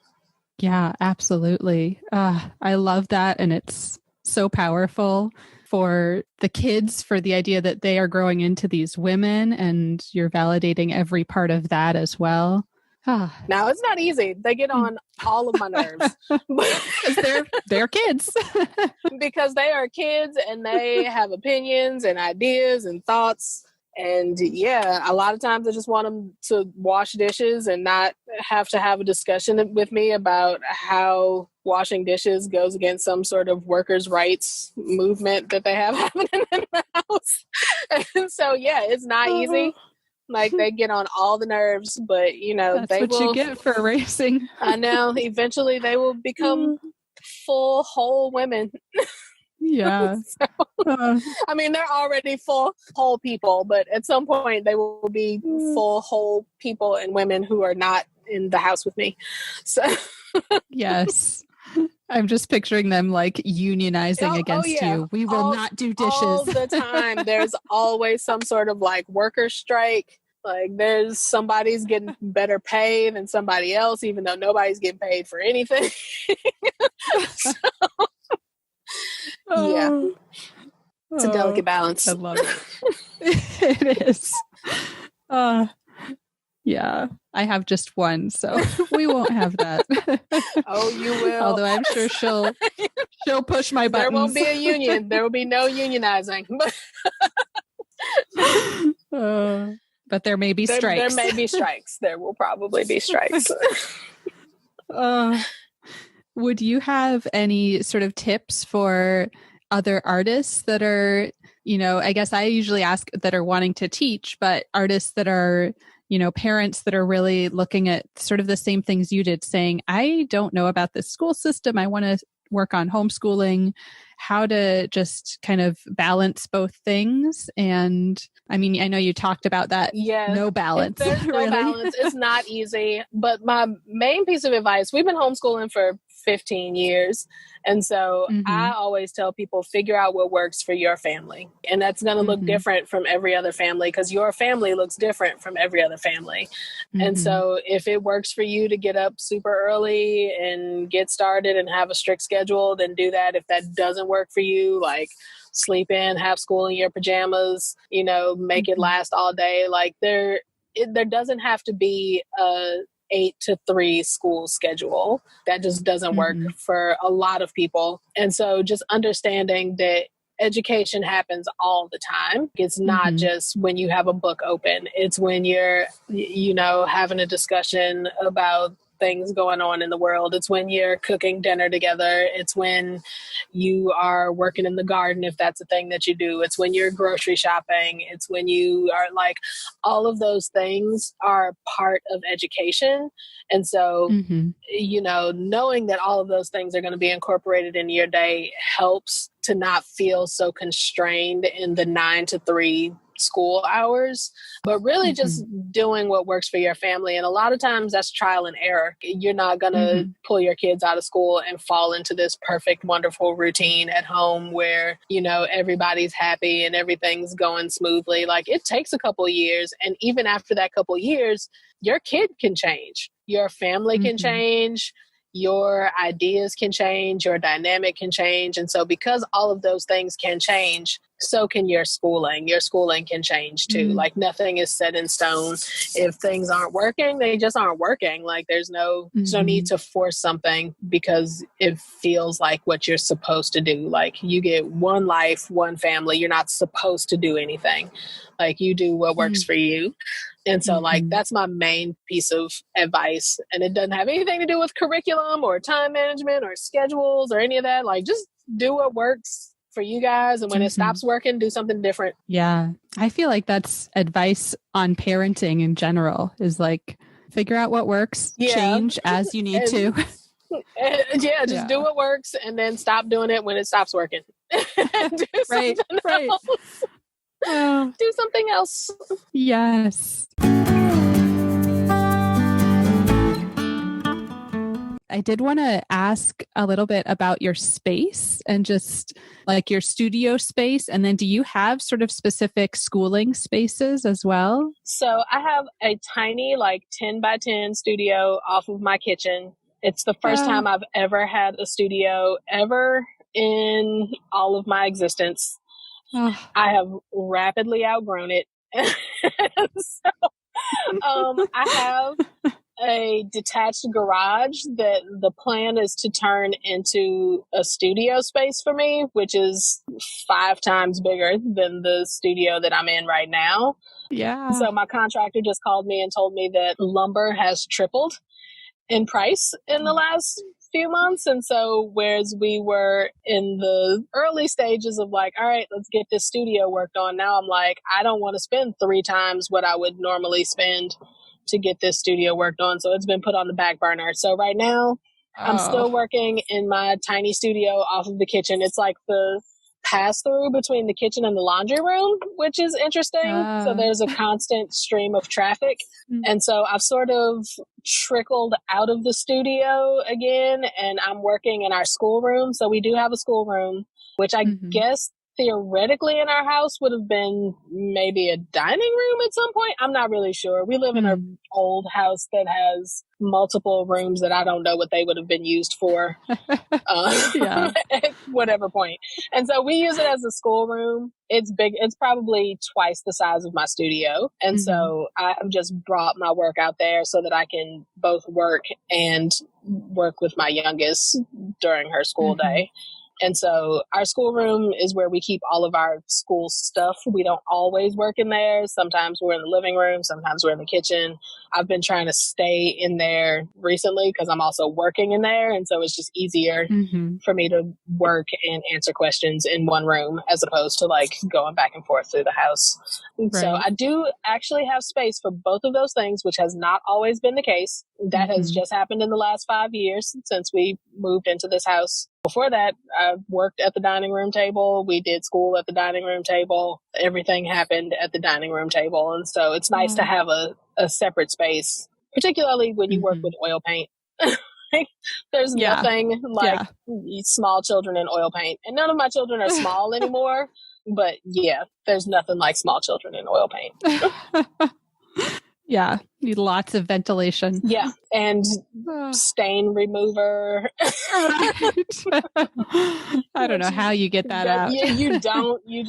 Yeah, absolutely. I love that. And it's so powerful for the kids, for the idea that they are growing into these women and you're validating every part of that as well. Now, it's not easy. They get on all of my nerves. Because they're kids. Because they are kids and they have opinions and ideas and thoughts. And yeah, a lot of times I just want them to wash dishes and not have to have a discussion with me about how washing dishes goes against some sort of workers' rights movement that they have happening in the house. And so, yeah, it's not easy. Like, they get on all the nerves, but, you know, That's what you get for raising. I know. Eventually they will become full, whole women. Yeah. I mean, they're already full, whole people, but at some point they will be full, whole people and women who are not in the house with me. So, yes. I'm just picturing them like unionizing against you. We will not do dishes. All the time. There's always some sort of like worker strike. Like, there's somebody's getting better pay than somebody else, even though nobody's getting paid for anything. So, yeah. It's a delicate balance. I love it. It is. Yeah, I have just one, so we won't have that. Oh, you will. Although I'm sure she'll push my buttons. There won't be a union. There will be no unionizing. But there may be strikes. There may be strikes. There will probably be strikes. Would you have any sort of tips for other artists that are, you know, I guess I usually ask that are wanting to teach, but artists that are, you know, parents that are really looking at sort of the same things you did, saying, I don't know about this school system. I want to work on homeschooling, how to just kind of balance both things. And I mean, I know you talked about that. Yeah. No balance. There's no balance. It's not easy. But my main piece of advice, we've been homeschooling for 15 years. And so I always tell people, figure out what works for your family. And that's going to look different from every other family, because your family looks different from every other family. And so if it works for you to get up super early and get started and have a strict schedule, then do that. If that doesn't work for you, like, sleep in, have school in your pajamas, you know, make it last all day. Like, there doesn't have to be a 8 to 3 school schedule. That just doesn't work for a lot of people. And so just understanding that education happens all the time. It's not just when you have a book open. It's when you're, you know, having a discussion about things going on in the world. It's when you're cooking dinner together. It's when you are working in the garden, if that's a thing that you do. It's when you're grocery shopping. It's when you are, like, all of those things are part of education. And so, you know, knowing that all of those things are going to be incorporated into your day helps to not feel so constrained in the 9 to 3 school hours, but really just doing what works for your family. And a lot of times that's trial and error. You're not going to pull your kids out of school and fall into this perfect, wonderful routine at home where, you know, everybody's happy and everything's going smoothly. Like, it takes a couple of years. And even after that couple of years, your kid can change. Your family can change. Your ideas can change, your dynamic can change. And so because all of those things can change, so can your schooling. Your schooling can change too. Like, nothing is set in stone. If things aren't working, they just aren't working. Like, there's no need to force something because it feels like what you're supposed to do. Like, you get one life, one family. You're not supposed to do anything. Like, you do what works for you. And so, like, that's my main piece of advice. And it doesn't have anything to do with curriculum or time management or schedules or any of that. Like, just do what works for you guys. And when it stops working, do something different. Yeah. I feel like that's advice on parenting in general, is like, figure out what works, change as you need to. Just do what works and then stop doing it when it stops working. Do something else. Do something else. Yes. I did want to ask a little bit about your space and just like your studio space. And then do you have sort of specific schooling spaces as well? So I have a tiny, like, 10 by 10 studio off of my kitchen. It's the first time I've ever had a studio ever in all of my existence. I have rapidly outgrown it. So I have a detached garage that the plan is to turn into a studio space for me, which is 5 times bigger than the studio that I'm in right now. Yeah. So my contractor just called me and told me that lumber has tripled in price in the last few months. And so whereas we were in the early stages of like, all right, let's get this studio worked on, now I'm like, I don't want to spend 3 times what I would normally spend to get this studio worked on. So it's been put on the back burner. So right now I'm still working in my tiny studio off of the kitchen. It's like the pass through between the kitchen and the laundry room, which is interesting. So there's a constant stream of traffic. And so I've sort of trickled out of the studio again, and I'm working in our schoolroom. So we do have a schoolroom, which I guess theoretically in our house would have been maybe a dining room at some point. I'm not really sure. We live in an old house that has multiple rooms that I don't know what they would have been used for at whatever point. And so we use it as a schoolroom. It's big. It's probably twice the size of my studio. And so I've just brought my work out there so that I can both work and work with my youngest during her school day. And so our schoolroom is where we keep all of our school stuff. We don't always work in there. Sometimes we're in the living room. Sometimes we're in the kitchen. I've been trying to stay in there recently because I'm also working in there. And so it's just easier for me to work and answer questions in one room as opposed to like going back and forth through the house. So I do actually have space for both of those things, which has not always been the case. That has just happened in the last 5 years since we moved into this house. Before that, I worked at the dining room table. We did school at the dining room table. Everything happened at the dining room table. And so it's nice to have a separate space, particularly when you work with oil paint. There's nothing like small children in oil paint. And none of my children are small anymore. But yeah, there's nothing like small children in oil paint. Yeah, need lots of ventilation. Yeah, and stain remover. I don't know how you get that out. You don't. You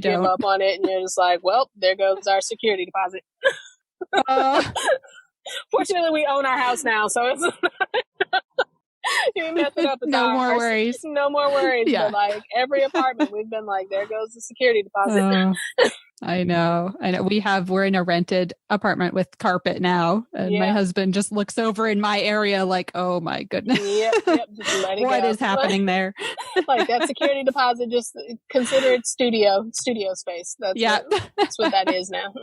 give up on it, and you're just like, well, there goes our security deposit. Fortunately, we own our house now, so it's you mess it up. No more worries. No more worries. Yeah. But like every apartment, we've been like, there goes the security deposit. I know. We're in a rented apartment with carpet now. And my husband just looks over in my area like, oh my goodness. Yep. Just let it What go. is happening there? Like that security deposit, just consider it studio space. That's what that is now.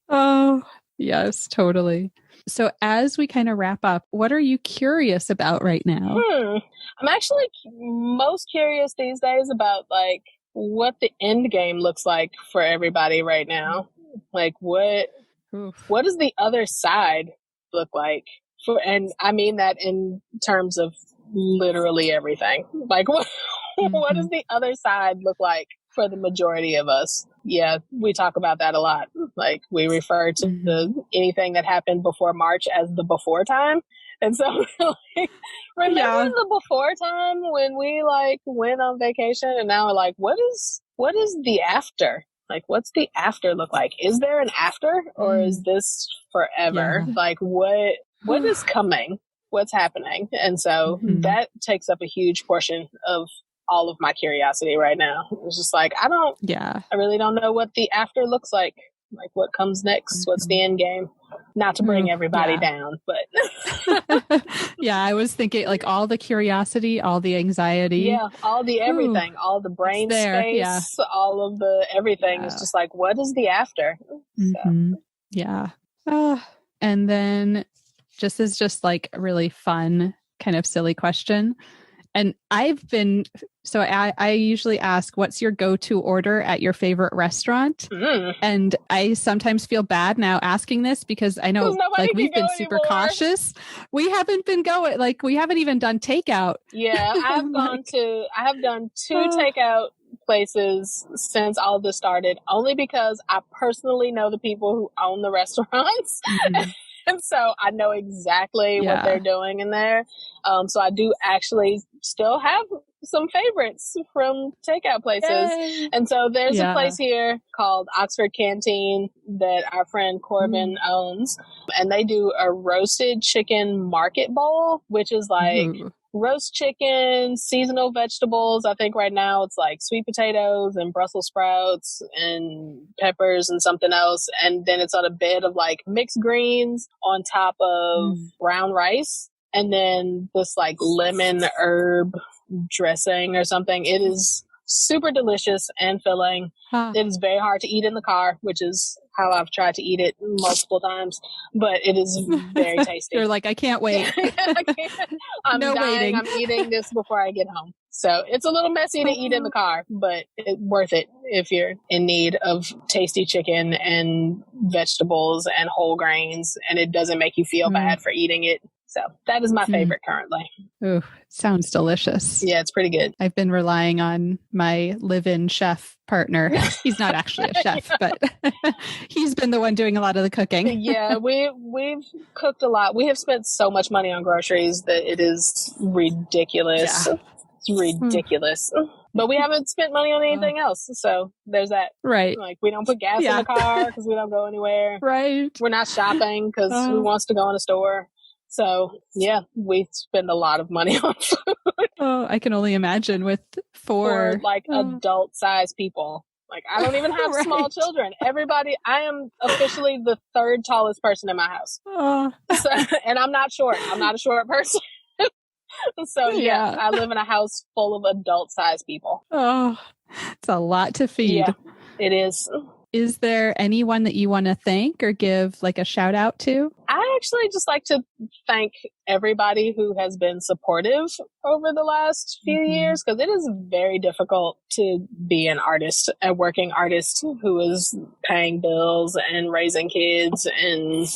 Oh, yes, totally. So as we kind of wrap up, what are you curious about right now? I'm actually most curious these days about like what the end game looks like for everybody right now. Like what does the other side look like? And I mean that in terms of literally everything. Like what does the other side look like for the majority of us? Yeah, we talk about that a lot. Like we refer to anything that happened before March as the before time. And so like, remember the before time when we like went on vacation, and now we're like, what is the after? Like, what's the after look like? Is there an after, or is this forever? Yeah. Like what is coming? What's happening? And so that takes up a huge portion of all of my curiosity right now. It's just like, I really don't know what the after looks like what comes next, what's the end game. Not to bring everybody down, but yeah, I was thinking like all the curiosity, all the anxiety. Yeah, all the everything, all the brain space, all of the everything is just like, what is the after? So. Yeah. And then this is just like a really fun kind of silly question. And I usually ask, what's your go-to order at your favorite restaurant? And I sometimes feel bad now asking this because I know like we've been super cautious. We haven't been going, like we haven't even done takeout. Yeah, I have done 2 takeout places since all of this started, only because I personally know the people who own the restaurants. And so I know exactly what they're doing in there. So I do actually still have some favorites from takeout places. Yay. And so there's a place here called Oxford Canteen that our friend Corbin owns. And they do a roasted chicken market bowl, which is like roast chicken, seasonal vegetables. I think right now it's like sweet potatoes and Brussels sprouts and peppers and something else. And then it's on a bed of like mixed greens on top of brown rice. And then this like lemon herb dressing or something. It is super delicious and filling. It is very hard to eat in the car, which is how I've tried to eat it multiple times, but it is very tasty. You're like, I can't wait. I'm no dying. waiting. I'm eating this before I get home. So it's a little messy to eat in the car, but it's worth it if you're in need of tasty chicken and vegetables and whole grains, and it doesn't make you feel bad for eating it. So that is my favorite currently. Ooh, sounds delicious. Yeah, it's pretty good. I've been relying on my live-in chef partner. He's not actually a chef, but he's been the one doing a lot of the cooking. Yeah, we've cooked a lot. We have spent so much money on groceries that it is ridiculous. Yeah. It's ridiculous. But we haven't spent money on anything else. So there's that. Right. Like we don't put gas in the car because we don't go anywhere. Right. We're not shopping because who wants to go in a store? So, yeah, we spend a lot of money on food. Oh, I can only imagine with four like adult-sized people. Like, I don't even have small children. I am officially the third tallest person in my house. So, and I'm not short. I'm not a short person. So, yeah, I live in a house full of adult-sized people. Oh, it's a lot to feed. Yeah, it is. Is there anyone that you want to thank or give like a shout out to? I actually just like to thank everybody who has been supportive over the last few years, because it is very difficult to be an artist, a working artist who is paying bills and raising kids and,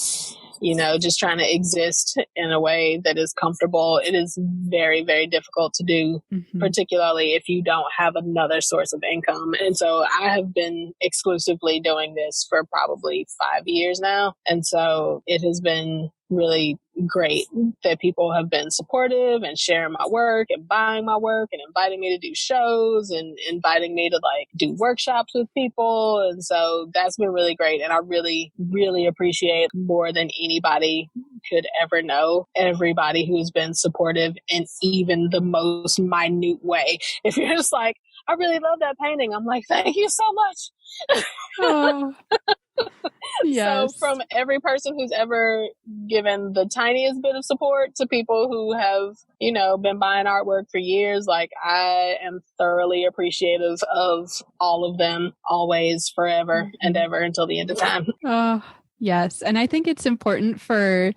you know, just trying to exist in a way that is comfortable. It is very, very difficult to do, particularly if you don't have another source of income. And so I have been exclusively doing this for probably 5 years now. And so it has been really great that people have been supportive and sharing my work and buying my work and inviting me to do shows and inviting me to like do workshops with people. And so that's been really great. And I really, really appreciate more than anybody could ever know, everybody who's been supportive in even the most minute way. If you're just like, I really love that painting, I'm like, thank you so much. Oh. Yes. So from every person who's ever given the tiniest bit of support to people who have, you know, been buying artwork for years, like I am thoroughly appreciative of all of them, always, forever and ever until the end of time. Oh, yes. And I think it's important for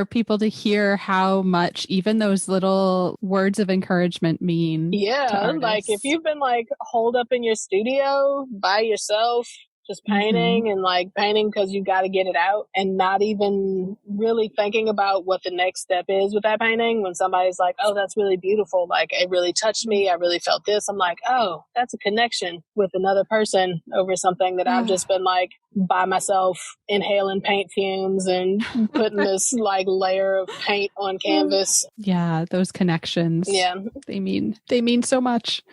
people to hear how much even those little words of encouragement mean. Yeah, like if you've been like holed up in your studio by yourself, just painting and like painting because you got to get it out and not even really thinking about what the next step is with that painting. When somebody's like, oh, that's really beautiful. Like it really touched me. I really felt this. I'm like, oh, that's a connection with another person over something that I've just been like by myself inhaling paint fumes and putting this like layer of paint on canvas. Yeah. Those connections. Yeah. They mean so much.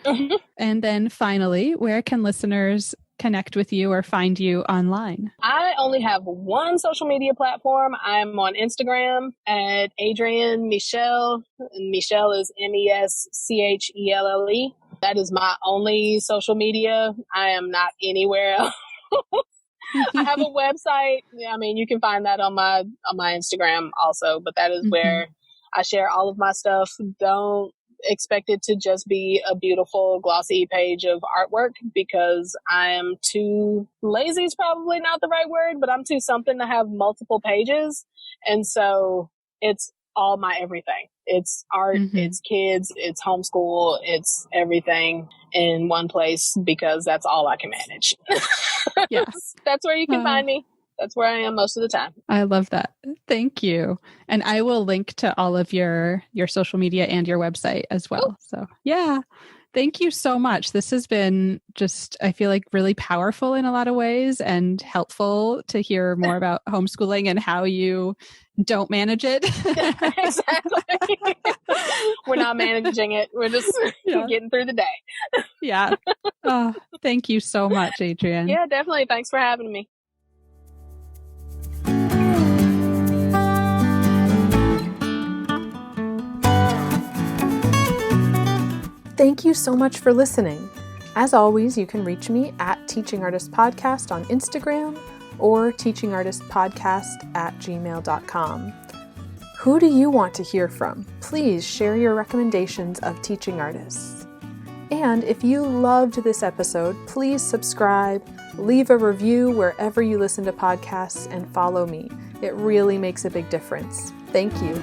And then finally, where can listeners connect with you or find you online? I only have one social media platform. I'm on Instagram at Adrienne Michelle. Michelle is Meschelle. That is my only social media. I am not anywhere else. I have a website. I mean, you can find that on my Instagram also, but that is where I share all of my stuff. Don't expect it to just be a beautiful glossy page of artwork, because I am too lazy is probably not the right word, but I'm too something to have multiple pages. And so it's all my everything. It's art, it's kids, it's homeschool, it's everything in one place, because that's all I can manage. Yes. That's where you can find me. That's where I am most of the time. I love that. Thank you. And I will link to all of your social media and your website as well. So yeah, Thank you so much. This has been just, I feel like, really powerful in a lot of ways and helpful to hear more about homeschooling and how you don't manage it. Exactly. We're not managing it. We're just getting through the day. Yeah. Oh, thank you so much, Adrienne. Yeah, definitely. Thanks for having me. Thank you so much for listening. As always, you can reach me at Teaching Artist Podcast on Instagram or teachingartistpodcast@gmail.com. Who do you want to hear from? Please share your recommendations of teaching artists. And if you loved this episode, please subscribe, leave a review wherever you listen to podcasts, and follow me. It really makes a big difference. Thank you.